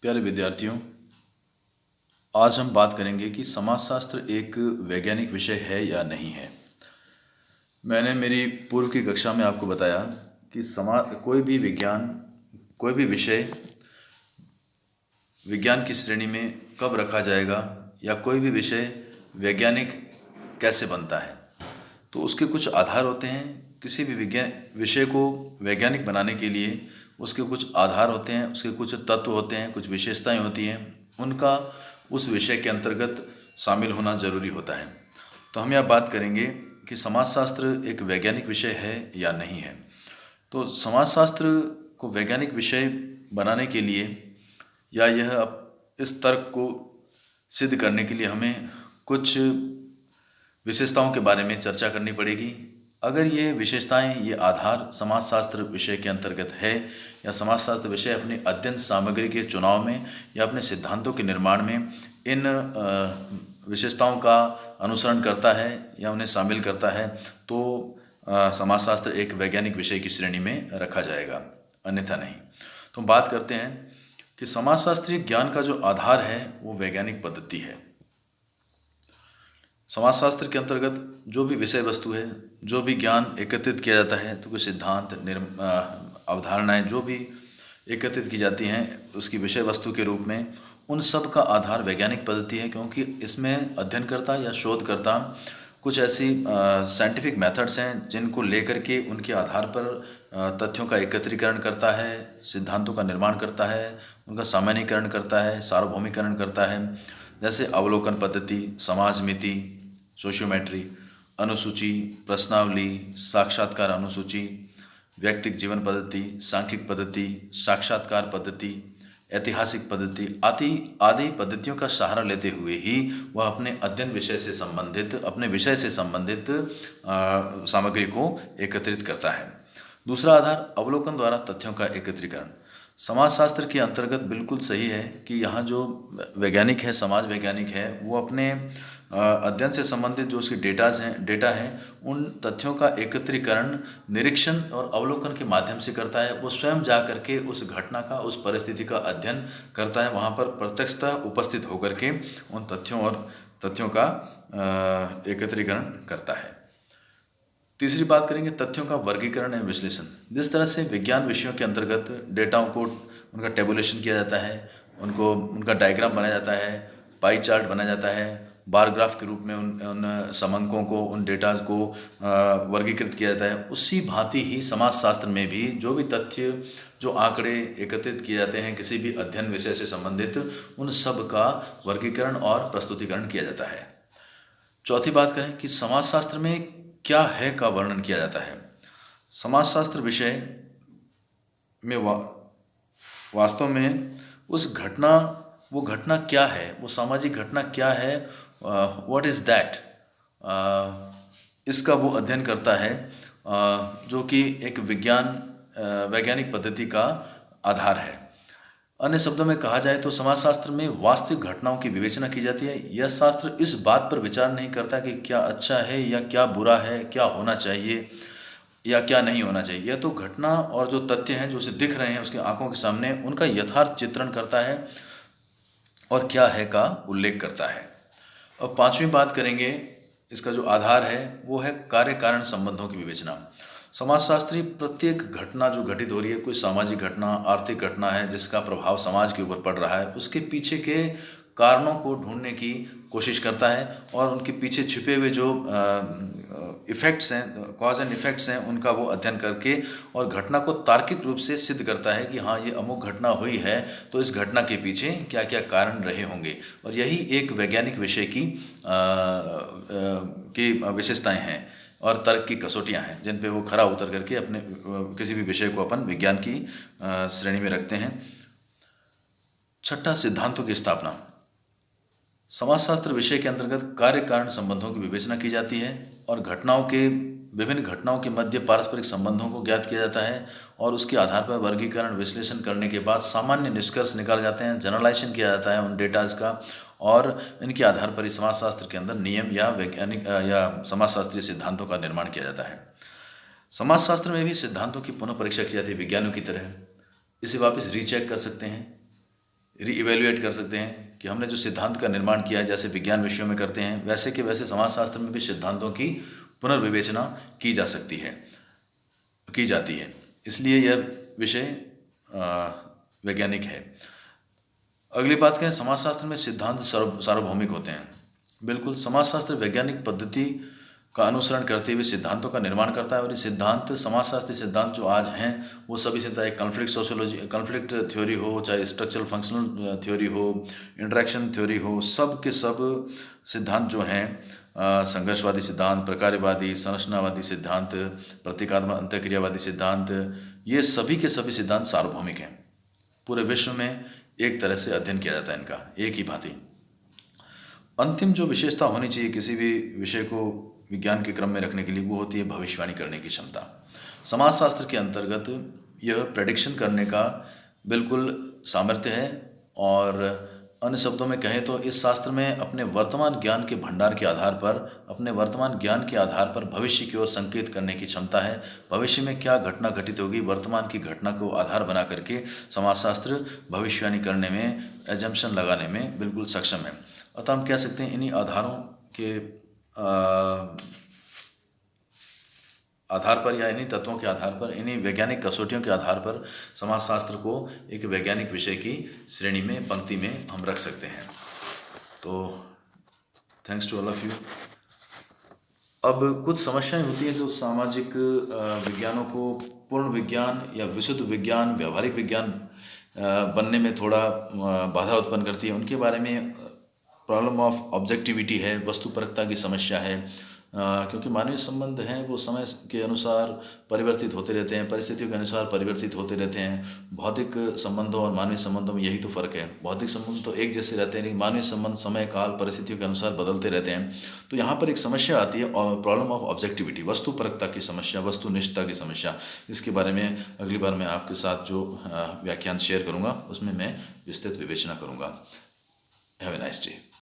प्यारे विद्यार्थियों, आज हम बात करेंगे कि समाजशास्त्र एक वैज्ञानिक विषय है या नहीं है। मैंने मेरी पूर्व की कक्षा में आपको बताया कि कोई भी विषय विज्ञान की श्रेणी में कब रखा जाएगा या कोई भी विषय वैज्ञानिक कैसे बनता है। तो उसके कुछ आधार होते हैं। किसी भी विज्ञान विषय को वैज्ञानिक बनाने के लिए उसके कुछ आधार होते हैं, उसके कुछ तत्व होते हैं, कुछ विशेषताएं होती हैं, उनका उस विषय के अंतर्गत शामिल होना जरूरी होता है। तो हम यह बात करेंगे कि समाजशास्त्र एक वैज्ञानिक विषय है या नहीं है। तो समाजशास्त्र को वैज्ञानिक विषय बनाने के लिए या इस तर्क को सिद्ध करने के लिए हमें कुछ विशेषताओं के बारे में चर्चा करनी पड़ेगी। अगर ये विशेषताएं, ये आधार समाजशास्त्र विषय के अंतर्गत है या समाजशास्त्र विषय अपनी अध्ययन सामग्री के चुनाव में या अपने सिद्धांतों के निर्माण में इन विशेषताओं का अनुसरण करता है या उन्हें शामिल करता है, तो समाजशास्त्र एक वैज्ञानिक विषय की श्रेणी में रखा जाएगा, अन्यथा नहीं। तो हम बात करते हैं कि समाजशास्त्रीय ज्ञान का जो आधार है वो वैज्ञानिक पद्धति है। समाजशास्त्र के अंतर्गत जो भी विषय वस्तु है, जो भी ज्ञान एकत्रित किया जाता है, तो कोई सिद्धांत, अवधारणाएं जो भी एकत्रित की जाती हैं उसकी विषय वस्तु के रूप में, उन सब का आधार वैज्ञानिक पद्धति है। क्योंकि इसमें अध्ययनकर्ता या शोधकर्ता कुछ ऐसी साइंटिफिक मेथड्स हैं जिनको लेकर के उनके आधार पर तथ्यों का एकत्रीकरण करता है, सिद्धांतों का निर्माण करता है, उनका सामान्यीकरण करता है, सार्वभौमिकरण करता है। जैसे अवलोकन पद्धति, समाज मिति, सोशियोमेट्री, अनुसूची, प्रश्नावली, साक्षात्कार अनुसूची, व्यक्तिक जीवन पद्धति, सांख्यिक पद्धति, साक्षात्कार पद्धति, ऐतिहासिक पद्धति आदि पद्धतियों का सहारा लेते हुए ही वह अपने विषय से संबंधित सामग्री को एकत्रित करता है। दूसरा आधार अवलोकन द्वारा तथ्यों का एकत्रीकरण। समाजशास्त्र के अंतर्गत बिल्कुल सही है कि यहाँ जो वैज्ञानिक है, समाज वैज्ञानिक है, वो अपने अध्ययन से संबंधित जो उसके डेटा है, उन तथ्यों का एकत्रीकरण निरीक्षण और अवलोकन के माध्यम से करता है। वो स्वयं जा करके उस घटना का, उस परिस्थिति का अध्ययन करता है, वहाँ पर प्रत्यक्षतः उपस्थित होकर के उन तथ्यों का एकत्रीकरण करता है। तीसरी बात करेंगे तथ्यों का वर्गीकरण एवं विश्लेषण। जिस तरह से विज्ञान विषयों के अंतर्गत डेटाओं को उनका टेबुलेशन किया जाता है, उनका डायग्राम बनाया जाता है, पाई चार्ट बनाया जाता है, बार ग्राफ के रूप में उन समंकों को, उन डेटा को वर्गीकृत किया जाता है, उसी भांति ही समाजशास्त्र में भी जो भी तथ्य, जो आंकड़े एकत्रित किए जाते हैं किसी भी अध्ययन विषय से संबंधित, उन सब का वर्गीकरण और प्रस्तुतिकरण किया जाता है। चौथी बात करें कि समाजशास्त्र में क्या है का वर्णन किया जाता है। समाजशास्त्र विषय में वास्तव में वो घटना क्या है, वो सामाजिक घटना क्या है, व्हाट इज़ दैट, इसका वो अध्ययन करता है, जो कि एक वैज्ञानिक पद्धति का आधार है। अन्य शब्दों में कहा जाए तो समाजशास्त्र में वास्तविक घटनाओं की विवेचना की जाती है। यह शास्त्र इस बात पर विचार नहीं करता कि क्या अच्छा है या क्या बुरा है, क्या होना चाहिए या क्या नहीं होना चाहिए। यह तो घटना और जो तथ्य हैं, जो उसे दिख रहे हैं उसकी आंखों के सामने, उनका यथार्थ चित्रण करता है और क्या है का उल्लेख करता है। अब पांचवी बात करेंगे, इसका जो आधार है वो है कार्य कारण संबंधों की विवेचना। समाजशास्त्री प्रत्येक घटना जो घटित हो रही है, कोई सामाजिक घटना, आर्थिक घटना है जिसका प्रभाव समाज के ऊपर पड़ रहा है, उसके पीछे के कारणों को ढूंढने की कोशिश करता है और उनके पीछे छिपे हुए जो इफ़ेक्ट्स हैं, कॉज एंड इफ़ेक्ट्स हैं, उनका वो अध्ययन करके और घटना को तार्किक रूप से सिद्ध करता है कि हाँ, ये अमुक घटना हुई है, तो इस घटना के पीछे क्या क्या कारण रहे होंगे। और यही एक वैज्ञानिक विषय की विशेषताएं हैं और तर्क की कसौटियाँ हैं, जिन पे वो खरा उतर करके अपने किसी भी विषय को अपन विज्ञान की श्रेणी में रखते हैं। छठा, सिद्धांतों की स्थापना। समाजशास्त्र विषय के अंतर्गत कार्य कारण संबंधों की विवेचना की जाती है और विभिन्न घटनाओं के मध्य पारस्परिक संबंधों को ज्ञात किया जाता है और उसके आधार पर वर्गीकरण, विश्लेषण करने के बाद सामान्य निष्कर्ष निकाले जाते हैं, जनरलाइजेशन किया जाता है उन डेटाज का, और इनके आधार पर ही समाजशास्त्र के अंदर नियम या समाजशास्त्रीय सिद्धांतों का निर्माण किया जाता है। समाजशास्त्र में भी सिद्धांतों की पुनः परीक्षा की जाती है विज्ञानों की तरह। इसे वापस रीचेक कर सकते हैं, रीइवैल्यूएट कर सकते हैं कि हमने जो सिद्धांत का निर्माण किया है, जैसे विज्ञान विषयों में करते हैं, वैसे के वैसे समाजशास्त्र में भी सिद्धांतों की पुनर्विवेचना की जा सकती है, की जाती है। इसलिए यह विषय वैज्ञानिक है। अगली बात करें, समाजशास्त्र में सिद्धांत सार्वभौमिक होते हैं। बिल्कुल, समाजशास्त्र वैज्ञानिक पद्धति का अनुसरण करते हुए सिद्धांतों का निर्माण करता है, और ये सिद्धांत, समाजशास्त्री सिद्धांत जो आज हैं, वो सभी सिद्धांत, कॉन्फ्लिक्ट सोशियोलॉजी, कॉन्फ्लिक्ट थ्योरी हो, चाहे स्ट्रक्चरल फंक्शनल थ्योरी हो, इंटरेक्शन थ्योरी हो, सब के सब सिद्धांत जो हैं, संघर्षवादी सिद्धांत, प्रकार्यवादी, संरचनावादी सिद्धांत, प्रतीकात्मक अंतःक्रियावादी सिद्धांत, ये सभी के सभी सिद्धांत सार्वभौमिक हैं। पूरे विश्व में एक तरह से अध्ययन किया जाता है इनका, एक ही भांति। अंतिम जो विशेषता होनी चाहिए किसी भी विषय को विज्ञान के क्रम में रखने के लिए, वो होती है भविष्यवाणी करने की क्षमता। समाजशास्त्र के अंतर्गत यह प्रेडिक्शन करने का बिल्कुल सामर्थ्य है, और अन्य शब्दों में कहें तो इस शास्त्र में अपने वर्तमान ज्ञान के भंडार के आधार पर, अपने वर्तमान ज्ञान के आधार पर भविष्य की ओर संकेत करने की क्षमता है। भविष्य में क्या घटना घटित होगी, वर्तमान की घटना को आधार बना करके समाजशास्त्र भविष्यवाणी करने में, एजम्पशन लगाने में बिल्कुल सक्षम है। अतः हम कह सकते हैं इन्हीं आधारों के आधार पर, या इन्हीं तत्वों के आधार पर, इन्हीं वैज्ञानिक कसौटियों के आधार पर समाजशास्त्र को एक वैज्ञानिक विषय की श्रेणी में, पंक्ति में हम रख सकते हैं। तो thanks to all of you. अब कुछ समस्याएं होती हैं जो सामाजिक विज्ञानों को पूर्ण विज्ञान या विशुद्ध विज्ञान, व्यावहारिक विज्ञान बनने में थोड़ा बाधा उत्पन्न करती है। उनके बारे में प्रॉब्लम ऑफ ऑब्जेक्टिविटी है, वस्तुपरकता की समस्या है, क्योंकि मानवीय संबंध हैं वो समय के अनुसार परिवर्तित होते रहते हैं, परिस्थितियों के अनुसार परिवर्तित होते रहते हैं। भौतिक संबंधों और मानवीय संबंधों में यही तो फ़र्क है। भौतिक संबंध तो एक जैसे रहते हैं, लेकिन मानवीय संबंध समय काल परिस्थितियों के अनुसार बदलते रहते हैं। तो यहाँ पर एक समस्या आती है, और प्रॉब्लम ऑफ ऑब्जेक्टिविटी, वस्तुपरकता की समस्या, वस्तुनिष्ठता की समस्या। इसके बारे में अगली बार मैं आपके साथ जो व्याख्यान शेयर करूँगा उसमें मैं विस्तृत विवेचना करूँगा। Have a nice day.